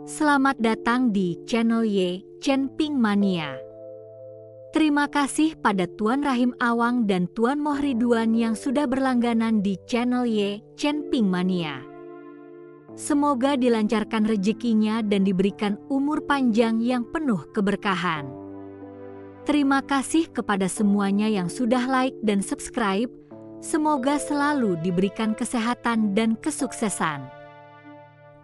Selamat datang di channel Ye Chen Ping Mania. Terima kasih pada Tuan Rahim Awang dan Tuan Moh Ridwan yang sudah berlangganan di channel Ye Chen Ping Mania. Semoga dilancarkan rezekinya dan diberikan umur panjang yang penuh keberkahan. Terima kasih kepada semuanya yang sudah like dan subscribe. Semoga selalu diberikan kesehatan dan kesuksesan.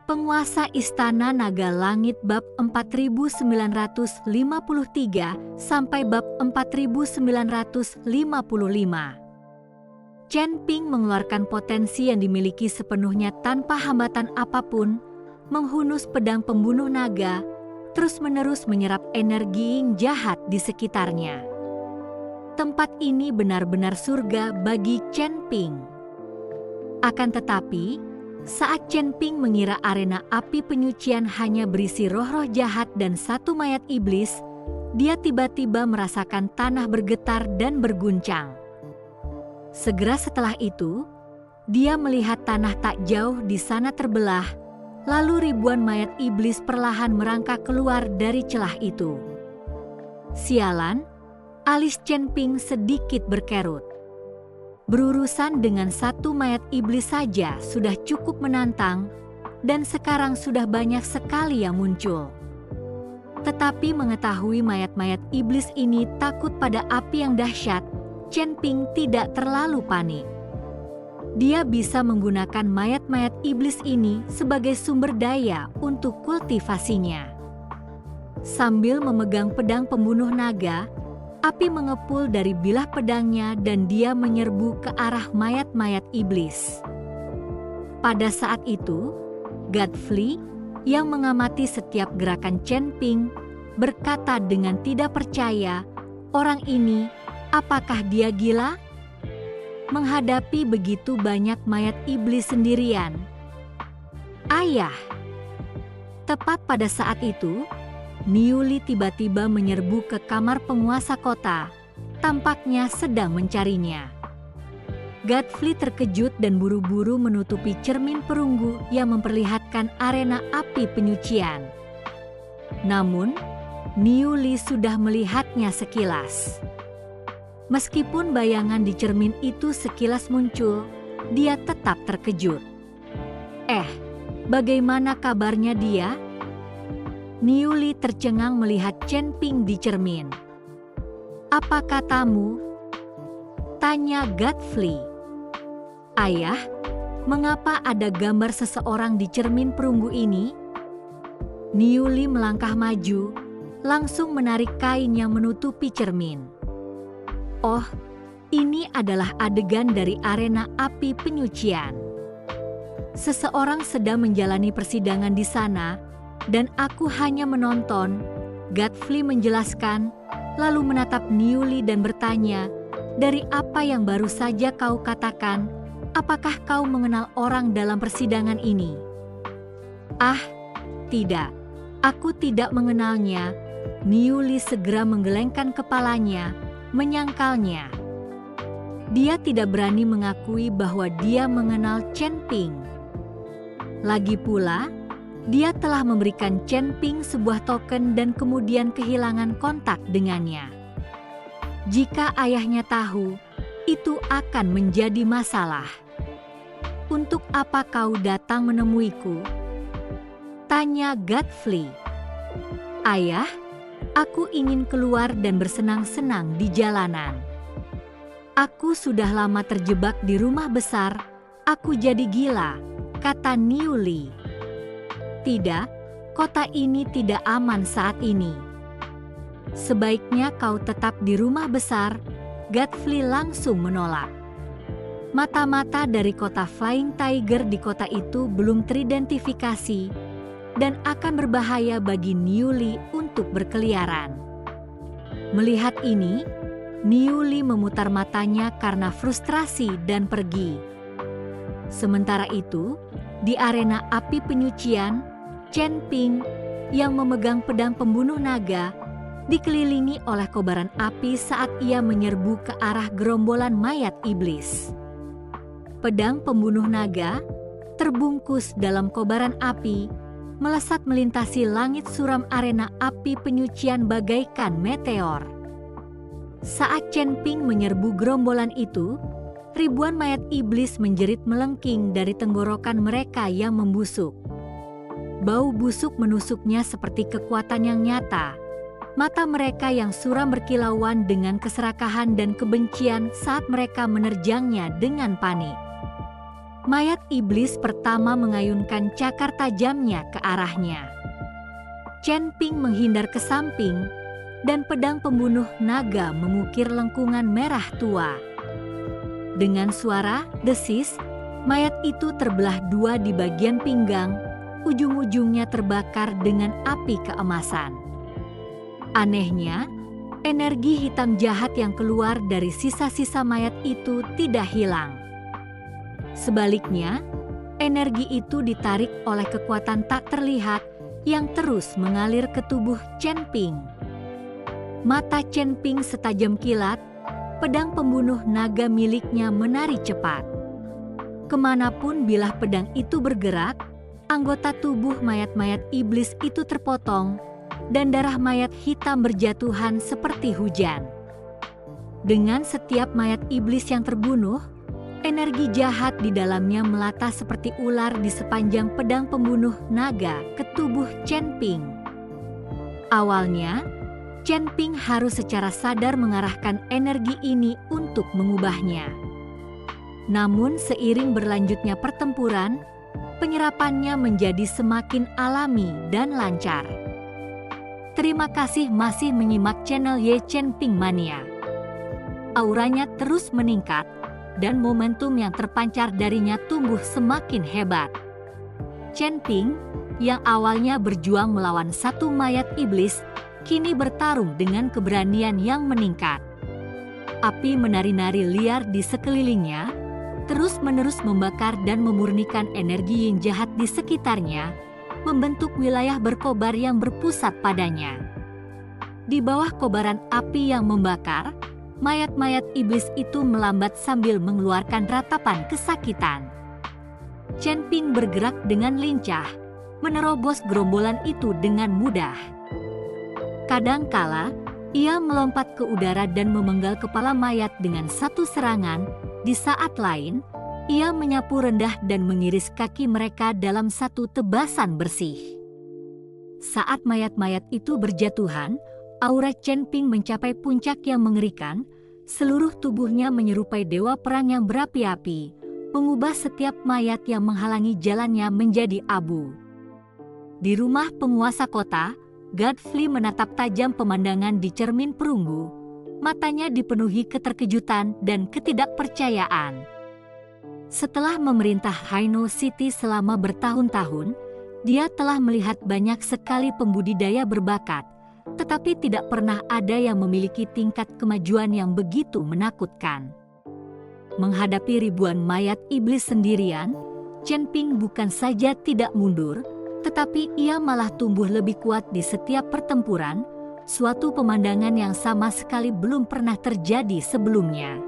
Penguasa Istana Naga Langit bab 4953 sampai bab 4955. Chen Ping mengeluarkan potensi yang dimiliki sepenuhnya tanpa hambatan apapun, menghunus pedang pembunuh naga, terus-menerus menyerap energi yang jahat di sekitarnya. Tempat ini benar-benar surga bagi Chen Ping. Akan tetapi, saat Chen Ping mengira arena api penyucian hanya berisi roh-roh jahat dan satu mayat iblis, dia tiba-tiba merasakan tanah bergetar dan berguncang. Segera setelah itu, dia melihat tanah tak jauh di sana terbelah, lalu ribuan mayat iblis perlahan merangkak keluar dari celah itu. Sialan, alis Chen Ping sedikit berkerut. Berurusan dengan satu mayat iblis saja sudah cukup menantang, dan sekarang sudah banyak sekali yang muncul. Tetapi mengetahui mayat-mayat iblis ini takut pada api yang dahsyat, Chen Ping tidak terlalu panik. Dia bisa menggunakan mayat-mayat iblis ini sebagai sumber daya untuk kultivasinya. Sambil memegang pedang pembunuh naga, api mengepul dari bilah pedangnya dan dia menyerbu ke arah mayat-mayat iblis. Pada saat itu, Godfrey yang mengamati setiap gerakan Chen Ping berkata dengan tidak percaya, "Orang ini, apakah dia gila? Menghadapi begitu banyak mayat iblis sendirian." Ayah! Tepat pada saat itu, Niu Li tiba-tiba menyerbu ke kamar penguasa kota, tampaknya sedang mencarinya. Godfrey terkejut dan buru-buru menutupi cermin perunggu yang memperlihatkan arena api penyucian. Namun, Niu Li sudah melihatnya sekilas. Meskipun bayangan di cermin itu sekilas muncul, dia tetap terkejut. Bagaimana kabarnya dia? Niu Li tercengang melihat Chen Ping di cermin. "Apa katamu?" tanya Godfrey. "Ayah, mengapa ada gambar seseorang di cermin perunggu ini?" Niu Li melangkah maju, langsung menarik kain yang menutupi cermin. "Oh, ini adalah adegan dari arena api penyucian. Seseorang sedang menjalani persidangan di sana, dan aku hanya menonton," Godfrey menjelaskan, lalu menatap Niu Li dan bertanya, "Dari apa yang baru saja kau katakan, apakah kau mengenal orang dalam persidangan ini?" Tidak, aku tidak mengenalnya." Niu Li segera menggelengkan kepalanya, menyangkalnya. Dia tidak berani mengakui bahwa dia mengenal Chen Ping. Lagi pula, dia telah memberikan Chen Ping sebuah token dan kemudian kehilangan kontak dengannya. Jika ayahnya tahu, itu akan menjadi masalah. "Untuk apa kau datang menemuiku?" tanya Godfrey. "Ayah, aku ingin keluar dan bersenang-senang di jalanan. Aku sudah lama terjebak di rumah besar, aku jadi gila," kata Niu Li. "Tidak, kota ini tidak aman saat ini. Sebaiknya kau tetap di rumah besar," Godfrey langsung menolak. Mata-mata dari kota Flying Tiger di kota itu belum teridentifikasi dan akan berbahaya bagi Niu Li untuk berkeliaran. Melihat ini, Niu Li memutar matanya karena frustrasi dan pergi. Sementara itu, di arena api penyucian, Chen Ping yang memegang pedang pembunuh naga dikelilingi oleh kobaran api saat ia menyerbu ke arah gerombolan mayat iblis. Pedang pembunuh naga terbungkus dalam kobaran api melesat melintasi langit suram arena api penyucian bagaikan meteor. Saat Chen Ping menyerbu gerombolan itu, ribuan mayat iblis menjerit melengking dari tenggorokan mereka yang membusuk. Bau busuk menusuknya seperti kekuatan yang nyata. Mata mereka yang suram berkilauan dengan keserakahan dan kebencian saat mereka menerjangnya dengan panik. Mayat iblis pertama mengayunkan cakar tajamnya ke arahnya. Chen Ping menghindar ke samping, dan pedang pembunuh naga mengukir lengkungan merah tua. Dengan suara desis, mayat itu terbelah dua di bagian pinggang, ujung-ujungnya terbakar dengan api keemasan. Anehnya, energi hitam jahat yang keluar dari sisa-sisa mayat itu tidak hilang. Sebaliknya, energi itu ditarik oleh kekuatan tak terlihat yang terus mengalir ke tubuh Chen Ping. Mata Chen Ping setajam kilat, pedang pembunuh naga miliknya menari cepat. Kemanapun bilah pedang itu bergerak, anggota tubuh mayat-mayat iblis itu terpotong, dan darah mayat hitam berjatuhan seperti hujan. Dengan setiap mayat iblis yang terbunuh, energi jahat di dalamnya melata seperti ular di sepanjang pedang pembunuh naga ke tubuh Chen Ping. Awalnya, Chen Ping harus secara sadar mengarahkan energi ini untuk mengubahnya. Namun seiring berlanjutnya pertempuran, penyerapannya menjadi semakin alami dan lancar. Terima kasih masih menyimak channel Ye Chen Ping Mania. Auranya terus meningkat, dan momentum yang terpancar darinya tumbuh semakin hebat. Chen Ping, yang awalnya berjuang melawan satu mayat iblis, kini bertarung dengan keberanian yang meningkat. Api menari-nari liar di sekelilingnya, terus-menerus membakar dan memurnikan energi yang jahat di sekitarnya, membentuk wilayah berkobar yang berpusat padanya. Di bawah kobaran api yang membakar, mayat-mayat iblis itu melambat sambil mengeluarkan ratapan kesakitan. Chen Ping bergerak dengan lincah, menerobos gerombolan itu dengan mudah. Kadangkala, ia melompat ke udara dan memenggal kepala mayat dengan satu serangan. Di saat lain, ia menyapu rendah dan mengiris kaki mereka dalam satu tebasan bersih. Saat mayat-mayat itu berjatuhan, aura Chen Ping mencapai puncak yang mengerikan. Seluruh tubuhnya menyerupai dewa perang yang berapi-api, mengubah setiap mayat yang menghalangi jalannya menjadi abu. Di rumah penguasa kota, Godfrey menatap tajam pemandangan di cermin perunggu. Matanya dipenuhi keterkejutan dan ketidakpercayaan. Setelah memerintah Haino City selama bertahun-tahun, dia telah melihat banyak sekali pembudidaya berbakat, tetapi tidak pernah ada yang memiliki tingkat kemajuan yang begitu menakutkan. Menghadapi ribuan mayat iblis sendirian, Chen Ping bukan saja tidak mundur, tetapi ia malah tumbuh lebih kuat di setiap pertempuran, suatu pemandangan yang sama sekali belum pernah terjadi sebelumnya.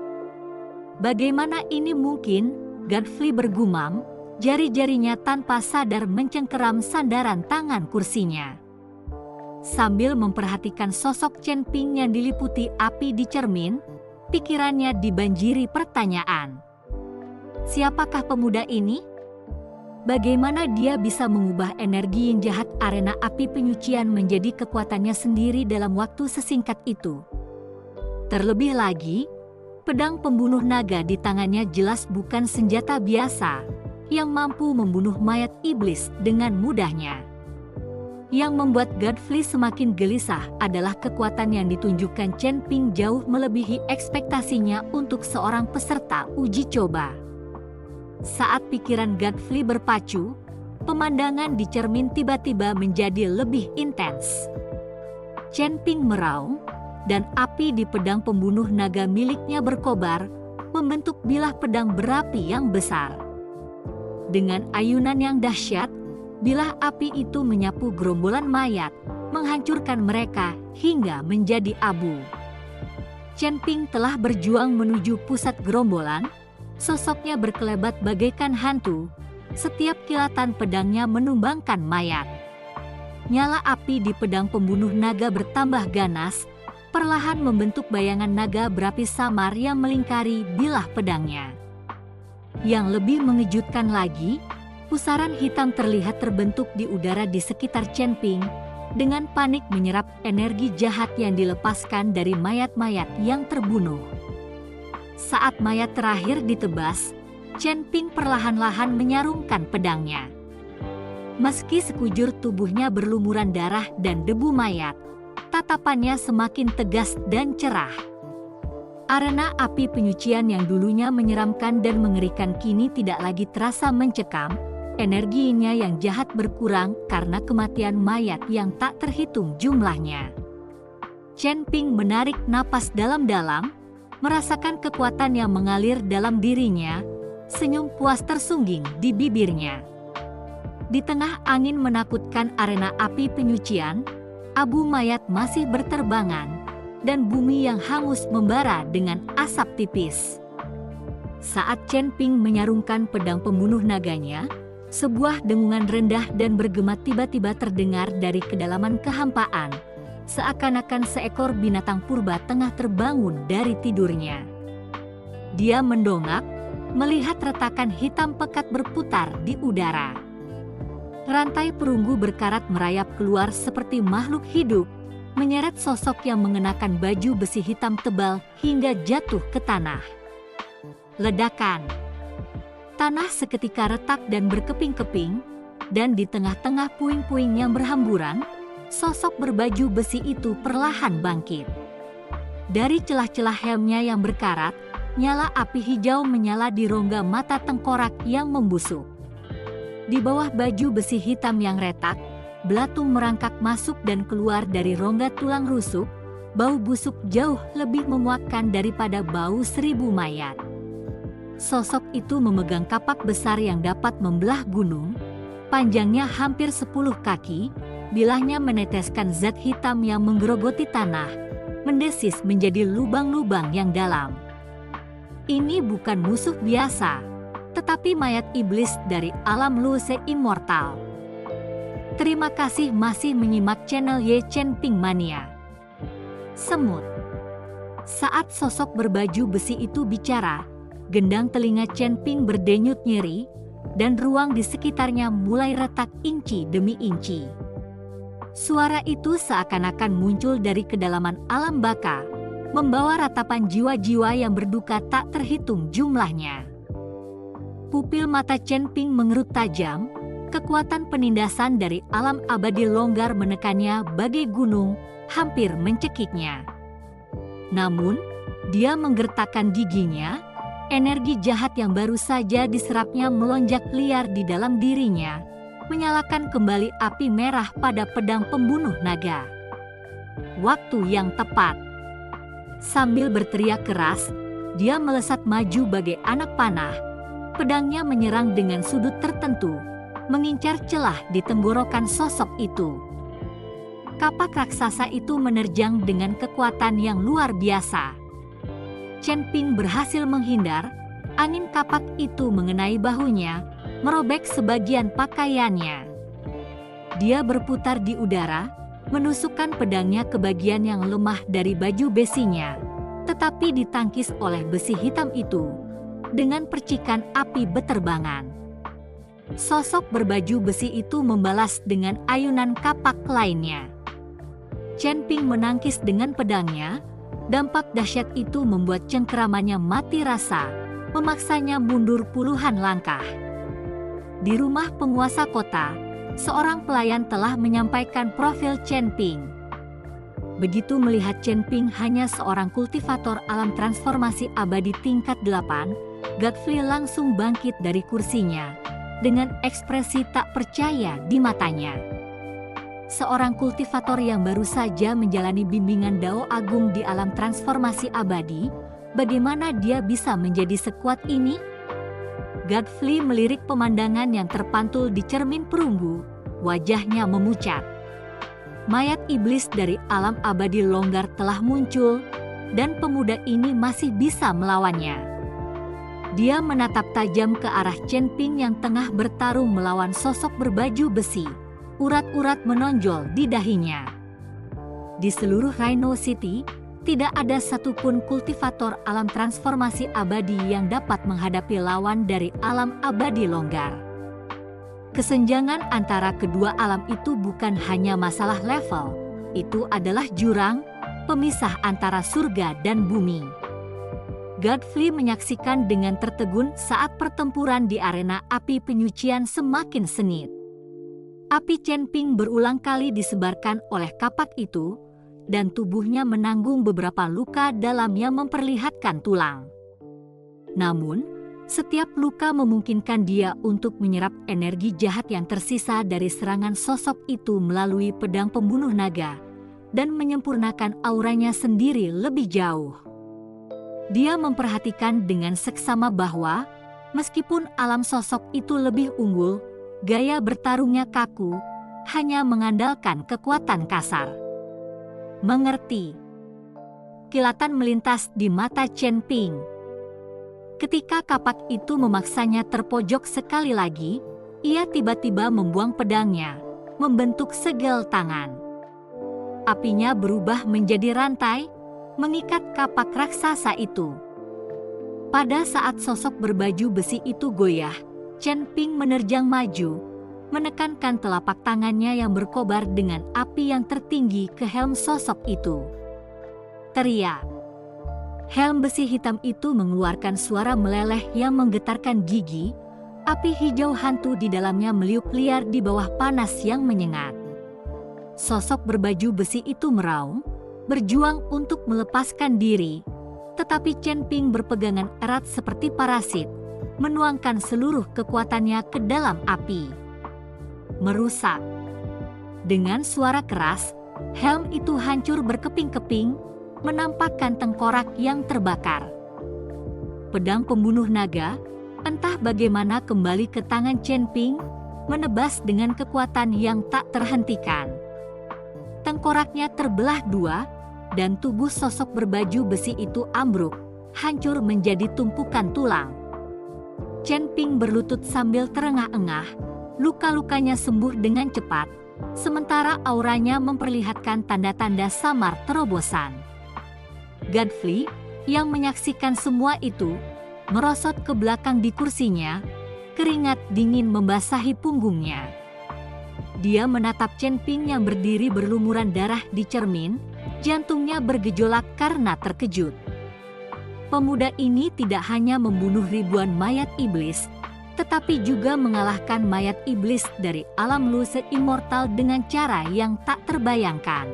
Bagaimana ini mungkin? Godfrey bergumam, jari-jarinya tanpa sadar mencengkeram sandaran tangan kursinya. Sambil memperhatikan sosok Chen Ping yang diliputi api di cermin, pikirannya dibanjiri pertanyaan. Siapakah pemuda ini? Bagaimana dia bisa mengubah energi yang jahat arena api penyucian menjadi kekuatannya sendiri dalam waktu sesingkat itu? Terlebih lagi, pedang pembunuh naga di tangannya jelas bukan senjata biasa yang mampu membunuh mayat iblis dengan mudahnya. Yang membuat Godfrey semakin gelisah adalah kekuatan yang ditunjukkan Chen Ping jauh melebihi ekspektasinya untuk seorang peserta uji coba. Saat pikiran Godfrey berpacu, pemandangan di cermin tiba-tiba menjadi lebih intens. Chen Ping meraung, dan api di pedang pembunuh naga miliknya berkobar, membentuk bilah pedang berapi yang besar. Dengan ayunan yang dahsyat, bilah api itu menyapu gerombolan mayat, menghancurkan mereka hingga menjadi abu. Chen Ping telah berjuang menuju pusat gerombolan, sosoknya berkelebat bagaikan hantu, setiap kilatan pedangnya menumbangkan mayat. nyala api di pedang pembunuh naga bertambah ganas, perlahan membentuk bayangan naga berapi samar yang melingkari bilah pedangnya. Yang lebih mengejutkan lagi, pusaran hitam terlihat terbentuk di udara di sekitar Chen Ping, dengan panik menyerap energi jahat yang dilepaskan dari mayat-mayat yang terbunuh. Saat mayat terakhir ditebas, Chen Ping perlahan-lahan menyarungkan pedangnya. Meski sekujur tubuhnya berlumuran darah dan debu mayat, tatapannya semakin tegas dan cerah. Arena api penyucian yang dulunya menyeramkan dan mengerikan kini tidak lagi terasa mencekam. Energinya yang jahat berkurang karena kematian mayat yang tak terhitung jumlahnya. Chen Ping menarik napas dalam-dalam, merasakan kekuatan yang mengalir dalam dirinya, senyum puas tersungging di bibirnya. Di tengah angin menakutkan arena api penyucian, abu mayat masih berterbangan, dan bumi yang hangus membara dengan asap tipis. Saat Chen Ping menyarungkan pedang pembunuh naganya, sebuah dengungan rendah dan bergema tiba-tiba terdengar dari kedalaman kehampaan, seakan-akan seekor binatang purba tengah terbangun dari tidurnya. Dia mendongak, melihat retakan hitam pekat berputar di udara. Rantai perunggu berkarat merayap keluar seperti makhluk hidup, menyeret sosok yang mengenakan baju besi hitam tebal hingga jatuh ke tanah. Ledakan. Tanah seketika retak dan berkeping-keping, dan di tengah-tengah puing-puing yang berhamburan, sosok berbaju besi itu perlahan bangkit. Dari celah-celah helmnya yang berkarat, nyala api hijau menyala di rongga mata tengkorak yang membusuk. Di bawah baju besi hitam yang retak, belatung merangkak masuk dan keluar dari rongga tulang rusuk, bau busuk jauh lebih memuakkan daripada bau 1000 mayat. Sosok itu memegang kapak besar yang dapat membelah gunung, panjangnya hampir 10 kaki, bilahnya meneteskan zat hitam yang menggerogoti tanah, mendesis menjadi lubang-lubang yang dalam. Ini bukan musuh biasa, tetapi mayat iblis dari alam Luce Immortal. Terima kasih masih menyimak channel Ye Chen Ping Mania. Semut. Saat sosok berbaju besi itu bicara, gendang telinga Chen Ping berdenyut nyeri, dan ruang di sekitarnya mulai retak inci demi inci. Suara itu seakan-akan muncul dari kedalaman alam baka, membawa ratapan jiwa-jiwa yang berduka tak terhitung jumlahnya. Pupil mata Chen Ping mengerut tajam, kekuatan penindasan dari alam abadi longgar menekannya bagai gunung, hampir mencekiknya. Namun, dia menggertakkan giginya. Energi jahat yang baru saja diserapnya melonjak liar di dalam dirinya, menyalakan kembali api merah pada pedang pembunuh naga. Waktu yang tepat. Sambil berteriak keras, dia melesat maju bagai anak panah. Pedangnya menyerang dengan sudut tertentu, mengincar celah di tenggorokan sosok itu. Kapak raksasa itu menerjang dengan kekuatan yang luar biasa. Chen Ping berhasil menghindar, angin kapak itu mengenai bahunya, merobek sebagian pakaiannya. Dia berputar di udara, menusukkan pedangnya ke bagian yang lemah dari baju besinya, tetapi ditangkis oleh besi hitam itu, dengan percikan api beterbangan. Sosok berbaju besi itu membalas dengan ayunan kapak lainnya. Chen Ping menangkis dengan pedangnya. Dampak dahsyat itu membuat cengkeramannya mati rasa, memaksanya mundur puluhan langkah. Di rumah penguasa kota, seorang pelayan telah menyampaikan profil Chen Ping. Begitu melihat Chen Ping hanya seorang kultivator alam transformasi abadi tingkat 8, Godfrey langsung bangkit dari kursinya, dengan ekspresi tak percaya di matanya. Seorang kultivator yang baru saja menjalani bimbingan Dao Agung di alam transformasi abadi, bagaimana dia bisa menjadi sekuat ini? Godfrey melirik pemandangan yang terpantul di cermin perunggu, wajahnya memucat. Mayat iblis dari alam abadi longgar telah muncul, dan pemuda ini masih bisa melawannya. Dia menatap tajam ke arah Chen Ping yang tengah bertarung melawan sosok berbaju besi. urat-urat menonjol di dahinya. Di seluruh Rhino City, tidak ada satupun kultivator alam transformasi abadi yang dapat menghadapi lawan dari alam abadi longgar. Kesenjangan antara kedua alam itu bukan hanya masalah level, itu adalah jurang pemisah antara surga dan bumi. Godfrey menyaksikan dengan tertegun saat pertempuran di arena api penyucian semakin sengit. Api Chen-Ping berulang kali disebarkan oleh kapak itu, dan tubuhnya menanggung beberapa luka dalam yang memperlihatkan tulang. Namun, setiap luka memungkinkan dia untuk menyerap energi jahat yang tersisa dari serangan sosok itu melalui pedang pembunuh naga, dan menyempurnakan auranya sendiri lebih jauh. Dia memperhatikan dengan seksama bahwa, meskipun alam sosok itu lebih unggul, gaya bertarungnya kaku, hanya mengandalkan kekuatan kasar. Mengerti. Kilatan melintas di mata Chen-Ping. Ketika kapak itu memaksanya terpojok sekali lagi, ia tiba-tiba membuang pedangnya, membentuk segel tangan. Apinya berubah menjadi rantai, mengikat kapak raksasa itu. Pada saat sosok berbaju besi itu goyah, Chen-Ping menerjang maju, menekankan telapak tangannya yang berkobar dengan api yang tertinggi ke helm sosok itu. Teriak. Helm besi hitam itu mengeluarkan suara meleleh yang menggetarkan gigi, api hijau hantu di dalamnya meliuk liar di bawah panas yang menyengat. Sosok berbaju besi itu meraung, berjuang untuk melepaskan diri, tetapi Chen-Ping berpegangan erat seperti parasit, menuangkan seluruh kekuatannya ke dalam api. Merusak. Dengan suara keras, helm itu hancur berkeping-keping, menampakkan tengkorak yang terbakar. Pedang pembunuh naga, entah bagaimana kembali ke tangan Chen-Ping, menebas dengan kekuatan yang tak terhentikan. Tengkoraknya terbelah dua, dan tubuh sosok berbaju besi itu ambruk, hancur menjadi tumpukan tulang. Chen-Ping berlutut sambil terengah-engah, luka-lukanya sembuh dengan cepat, sementara auranya memperlihatkan tanda-tanda samar terobosan. Godfrey, yang menyaksikan semua itu, merosot ke belakang di kursinya, keringat dingin membasahi punggungnya. Dia menatap Chen-Ping yang berdiri berlumuran darah di cermin, jantungnya bergejolak karena terkejut. Pemuda ini tidak hanya membunuh ribuan mayat iblis, tetapi juga mengalahkan mayat iblis dari alam Luse Immortal dengan cara yang tak terbayangkan.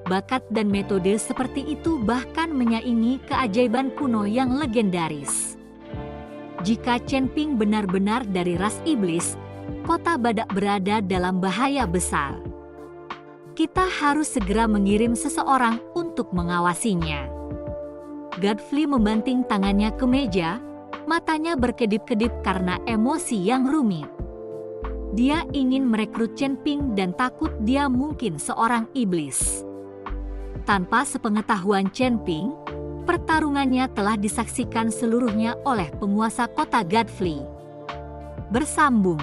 Bakat dan metode seperti itu bahkan menyaingi keajaiban kuno yang legendaris. Jika Chen-Ping benar-benar dari ras iblis, kota Badak berada dalam bahaya besar. Kita harus segera mengirim seseorang untuk mengawasinya. Godfrey membanting tangannya ke meja, matanya berkedip-kedip karena emosi yang rumit. Dia ingin merekrut Chen-Ping dan takut dia mungkin seorang iblis. Tanpa sepengetahuan Chen-Ping, pertarungannya telah disaksikan seluruhnya oleh penguasa kota Godfrey. Bersambung.